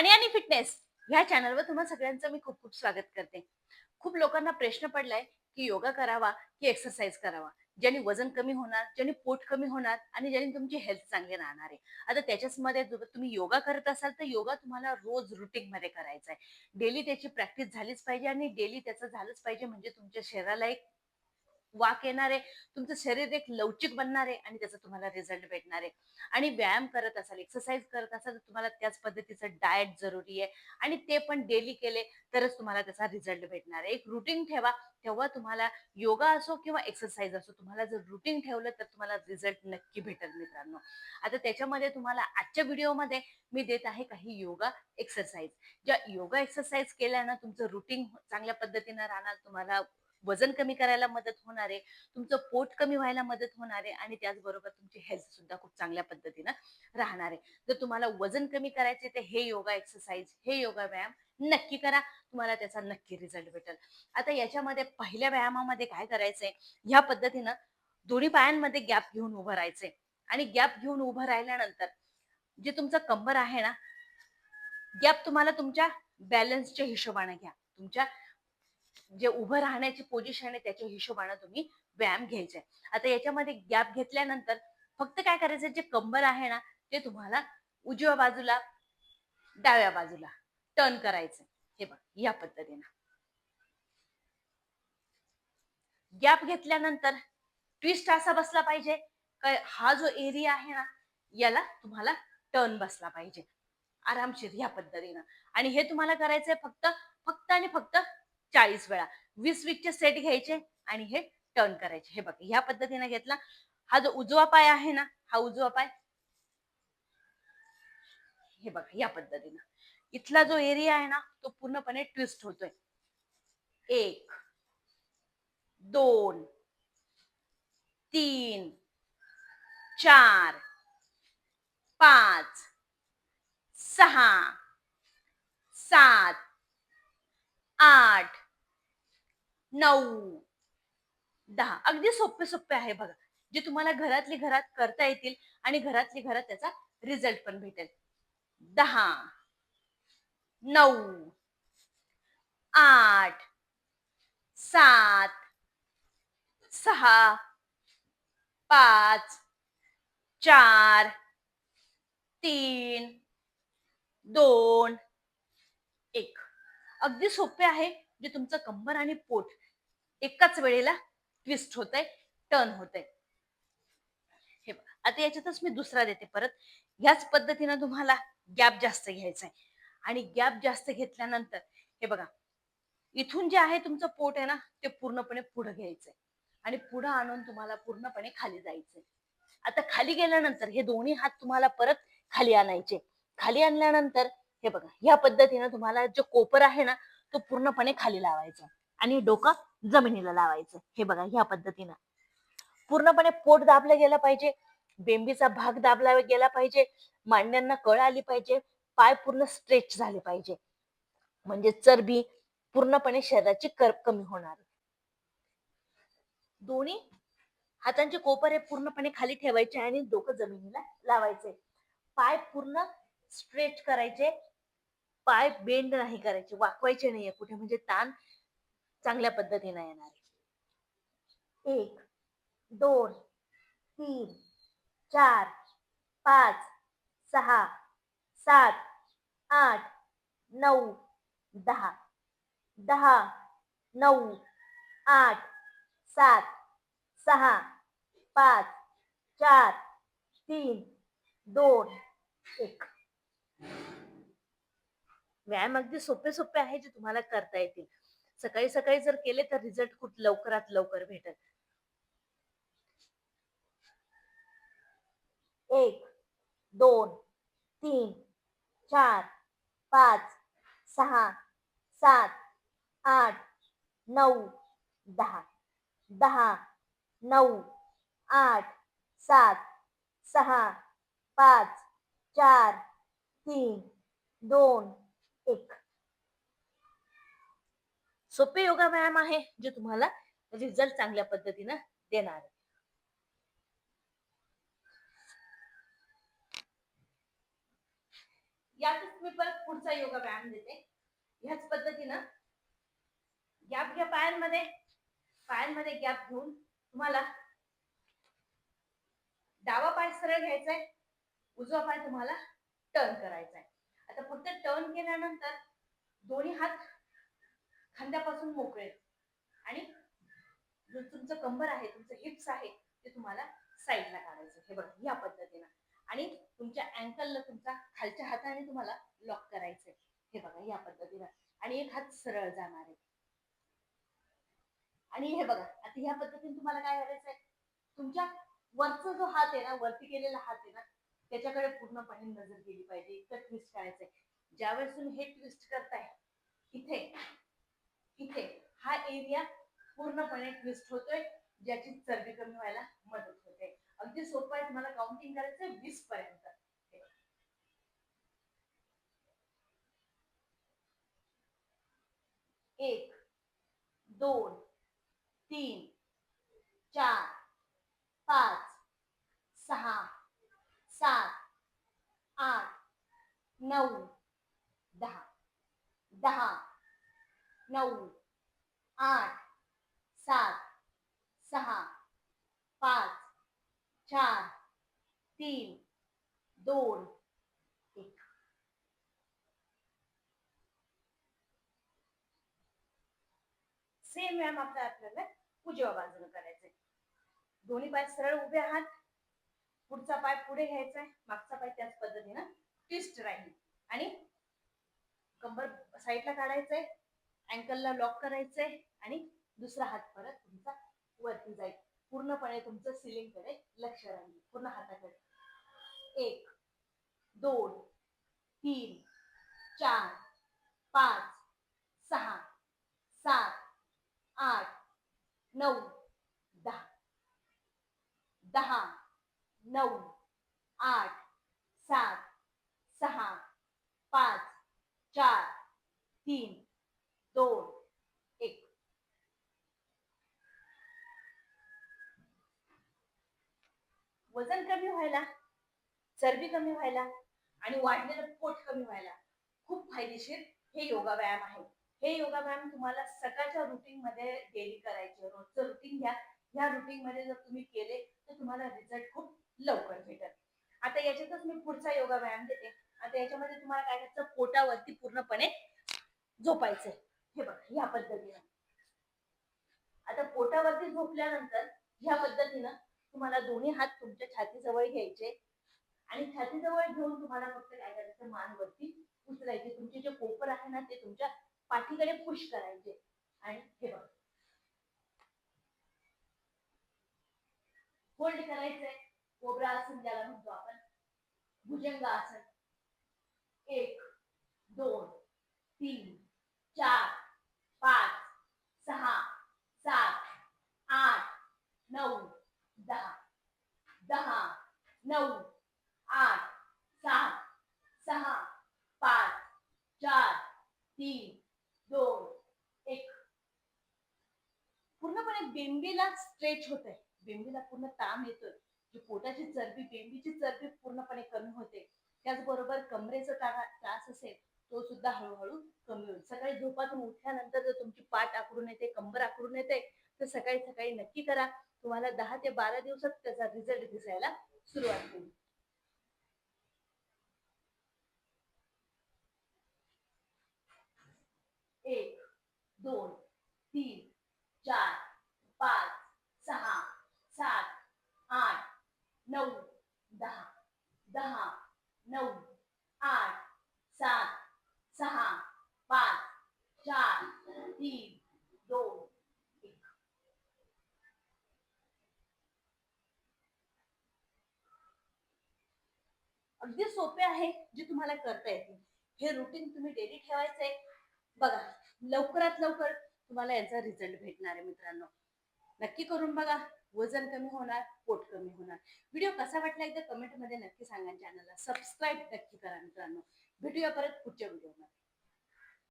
प्राणी आणि फिटनेस ह्या चॅनलवर तुम्हा सगळ्यांचं मी खूप खूप स्वागत करते. खूप लोकांना प्रश्न पडलाय की योगा करावा की एक्सरसाइज करावा, ज्याने वजन कमी होणार, ज्याने पोट कमी होणार आणि ज्याने तुमची हेल्थ चांगली राहणार आहे. आता त्याच्याच मध्ये तुम्ही योगा करत असाल तर योगा तुम्हाला रोज रुटीन मध्ये करायचा आहे. डेली त्याची प्रॅक्टिस झालीच पाहिजे आणि डेली त्याचं झालंच पाहिजे, म्हणजे तुमच्या शरीराला एक वाक येणार आहे, तुमचं शरीर एक लवचिक बनणार आहे आणि त्याचा तुम्हाला रिझल्ट भेटणार आहे. आणि व्यायाम करत असाल, एक्सरसाइज करत असाल तर तुम्हाला त्याच पद्धतीचं डाएट जरुरी आहे आणि ते पण डेली केले तरच तुम्हाला त्याचा रिझल्ट भेटणार आहे. एक रुटीन ठेवा, तेव्हा तुम्हाला योगा असो किंवा एक्सरसाइज असो, तुम्हाला जर रुटीन ठेवलं तर तुम्हाला रिझल्ट नक्की भेटेल मित्रांनो. आता त्याच्यामध्ये तुम्हाला आजच्या व्हिडिओमध्ये मी देत आहे काही योगा एक्सरसाइज. ज्या योगा एक्सरसाइज केल्यानं तुमचं रुटीन चांगल्या पद्धतीनं राहणार, तुम्हाला वजन कमी करायला मदत होणार आहे, तुमचं पोट कमी व्हायला मदत होणार आहे आणि त्याचबरोबर तुमची हेल्थ सुद्धा खूप चांगल्या पद्धतीनं राहणार आहे. जर तुम्हाला वजन कमी करायचे तर हे योगा एक्सरसाइज, हे योगा व्यायाम नक्की करा, तुम्हाला त्याचा नक्की रिझल्ट भेटेल. आता याच्यामध्ये पहिल्या व्यायामामध्ये काय करायचंय, ह्या पद्धतीनं दोन्ही पायांमध्ये गॅप घेऊन उभं राहायचंय आणि गॅप घेऊन उभं राहिल्यानंतर जे तुमचं कंबर आहे ना, गॅप तुम्हाला तुमच्या बॅलन्सच्या हिशोबाने घ्या. तुमच्या जे उभं राहण्याची पोझिशन आहे त्याच्या हिशोबाने तुम्ही व्यायाम घ्यायचे. आता याच्यामध्ये गॅप घेतल्यानंतर फक्त काय करायचं, जे कंबर आहे ना ते तुम्हाला उजव्या बाजूला, डाव्या बाजूला टर्न करायचं. हे बघ, या पद्धतीने गॅप घेतल्यानंतर ट्विस्ट असा बसला पाहिजे, हा जो एरिया आहे ना याला तुम्हाला टर्न बसला पाहिजे आरामशीर ह्या पद्धतीनं. आणि हे तुम्हाला करायचंय फक्त फक्त आणि फक्त 40 वेळा. 20-20चे सेट घ्यायचे आणि हे टर्न करायचे. हे बघा, ह्या पद्धतीने घेतला. हा जो उजवा पाय आहे ना, हा उजवा पाय हे बघा या पद्धतीनं. इथला जो एरिया आहे ना तो पूर्णपणे ट्विस्ट होतोय. 1 2 3 4 5 6 7 8 9 10. अगदी सोपे सोपे आहे बघा, जे तुम्हाला घरातली घरात करता येतील आणि घरातली घरात त्याचा रिझल्ट पण भेटेल. 10 9 8 7 6 5 4 3 2 1. अगदी सोपे आहे, जे तुमचं कंबर आणि पोट एकाच वेळेला ट्विस्ट होतंय, टर्न होतंय. हे बघा, आता याच्यातच मी दुसरा देते परत. ह्याच पद्धतीनं तुम्हाला गॅप जास्त घ्यायचा आहे आणि गॅप जास्त घेतल्यानंतर हे बघा, इथून जे आहे तुमचं पोट आहे ना ते पूर्णपणे पुढे घ्यायचंय आणि पुढे आणून तुम्हाला पूर्णपणे खाली जायचंय. आता खाली गेल्यानंतर हे दोन्ही हात तुम्हाला परत खाली आणायचे. खाली आणल्यानंतर हे बघा, ह्या पद्धतीनं तुम्हाला जो कोपर आहे ना तो पूर्णपणे खाली लावायचा आणि डोकं जमिनीला लावायचं. हे बघा, ह्या पद्धतीनं पूर्णपणे पोट दाबलं गेलं पाहिजे, बेंबीचा भाग दाबला गेला पाहिजे, मांड्यांना कळ आली पाहिजे, पाय पूर्ण स्ट्रेच झाले पाहिजे, म्हणजे चरबी पूर्णपणे शरीराची कमी होणार. दोन्ही हातांचे कोपर हे पूर्णपणे खाली ठेवायचे आणि डोकं जमिनीला लावायचे. पाय पूर्ण स्ट्रेच करायचे, पाय बेंड नाही करायचे, वाकवायचे नाहीये कुठे, म्हणजे ताण चांगल्या पद्धतीने येणार आहे. 1 2 3 4 5 6 7 8 9 10. 10 9 8 7 6 5 4 3 2 1. व्यायाम अगदी सोपे सोपे आहे, जे तुम्हाला करता येतील. सकाळी सकाळी जर केले तर रिझल्ट खूप लवकरात लवकर भेटेल. 1 2 3 4 5 6 7 8 9 10. 10 9 8 7 6 5 4 3 2 1. सोपे योगा व्यायाम आहे, जे तुम्हाला रिझल्ट चांगल्या पद्धतीनं देणार आहे. यातच मी परत पुढचा योगा व्यायाम देते. ह्याच पद्धतीनं गॅप घ्या पायांमध्ये, पायांमध्ये गॅप घेऊन तुम्हाला डावा पाय सरळ घ्यायचा आहे, उजवा पाय तुम्हाला टर्न करायचा आहे. आता फक्त टर्न केल्यानंतर दोन्ही हात खांद्यापासून मोकळे आणि जो तुमचं कंबर आहे, तुमचं हिप्स आहे ते तुम्हाला साईडला काढायचं. हे बघा या पद्धतीनं. आणि तुमच्या अँकलला तुमचा खालच्या हाताने तुम्हाला लॉक करायचंय. हे बघा या पद्धतीनं. आणि एक हात सरळ जाणार आहे. आणि हे बघा आता ह्या पद्धतीने तुम्हाला काय करायचंय, तुमच्या वरचा जो हात आहे ना, वरती केलेला हात आहे ना, त्याच्याकडे पूर्णपणे नजर गेली पाहिजे. इतकं ट्विस्ट करायचंय. ज्यावेळेस तुम्ही हे ट्विस्ट करताय, इथे इथे हा एरिया पूर्णपणे ट्विस्ट होतोय, ज्याची चरबी कमी व्हायला मदत होते. अगदी सोपं आहे. तुम्हाला काउंटिंग करायचंय 20 पर्यंत. 1 2 3 4 5 6 7 8 9 10 10 9 8 7 6 5 4 3 2 1. सेम व्यायाम आपल्याला उजव्या बाजूने करायचंय. दोन्ही पाय सरळ उभे आहात, पुढचा पाय पुढे घ्यायचा आहे, मागचा पाय त्याच पद्धतीनं ट्विस्ट राहील आणि कंबर साईडला काढायचंय, अँकलला लॉक करायचंय आणि दुसरा हात परत तुमचा वरती जाईल. पूर्णपणे तुमचं सिलिंग कडे लक्ष राहील, पूर्ण हाताकडे. 1 2 3 4 5 6 7 8 9 10 10 9 8 7 6 5 4 3 2 1. वजन कमी व्हायला, चरबी कमी व्हायला आणि वाढलेलं पोट कमी व्हायला खूप फायदेशीर हे योगा व्यायाम आहे. हे योगा व्यायाम तुम्हाला सकाळच्या रुटीन मध्ये डेली करायचे. रोजचं रुटीन घ्या. ह्या रुटीन मध्ये जर तुम्ही केले तर तुम्हाला रिझल्ट खूप लवकर भेटेल. आता याच्यातच मी पुढचा योगा व्यायाम देते. आता याच्यामध्ये तुम्हाला काय करायचं, पोटावरती पूर्णपणे झोपायचंय. हे बघा या पद्धतीनं. आता पोटावरती झोपल्यानंतर ह्या पद्धतीनं तुम्हाला दोन्ही हात तुमच्या छातीजवळ घ्यायचे आणि छातीजवळ घेऊन तुम्हाला फक्त काय करायचं, मान वरती उचलायची. तुमचे जे कोपर आहे ना ते तुमच्या पाठीकडे पुश करायचे. आणि हे बघा होल्ड करायचंय. कोब्रा आसन ज्याला म्हणतो आपण, भुजंगासन. 1 2 3 4 5 6 7 8 9 10 10 9 8 7 6 5 4 3 2 1. पूर्णपणे बेंबीला स्ट्रेच होत आहे. बेंबीला पूर्ण ताण येतोय. जी पोटाची चरबी, बेंबीची चरबी पूर्णपणे कमी होते. त्याचबरोबर कमरेचा त्रास असेल तो सुद्धा हळूहळू कमी होईल. सकाळी झोपातून उठल्यानंतर जर तुमची पाठ आखडून येते, कंबर आखडून येते, तर सकाळी सकाळी नक्की करा. तुम्हाला 10 ते 12 दिवसात त्याचा रिझल्ट दिसायला सुरुवात होईल. 1 2 3 4 5 6 7 8 9 10 10 9 8 7 6 5 4 3 2 1. अगदी सोपे आहे, जे तुम्हाला करता येते. हे रुटीन तुम्ही डेली ठेवायचंय. बघा लवकरात लवकर तुम्हाला याचा रिझल्ट भेटणार आहे मित्रांनो. नक्की करून बघा. वजन कमी होणार, पोट कमी होणार. व्हिडिओ कसा वाटला एकदा कमेंट मध्ये नक्की सांगा. चॅनलला सबस्क्राईब नक्की करा मित्रांनो. भेटूया परत पुढच्या व्हिडिओमध्ये.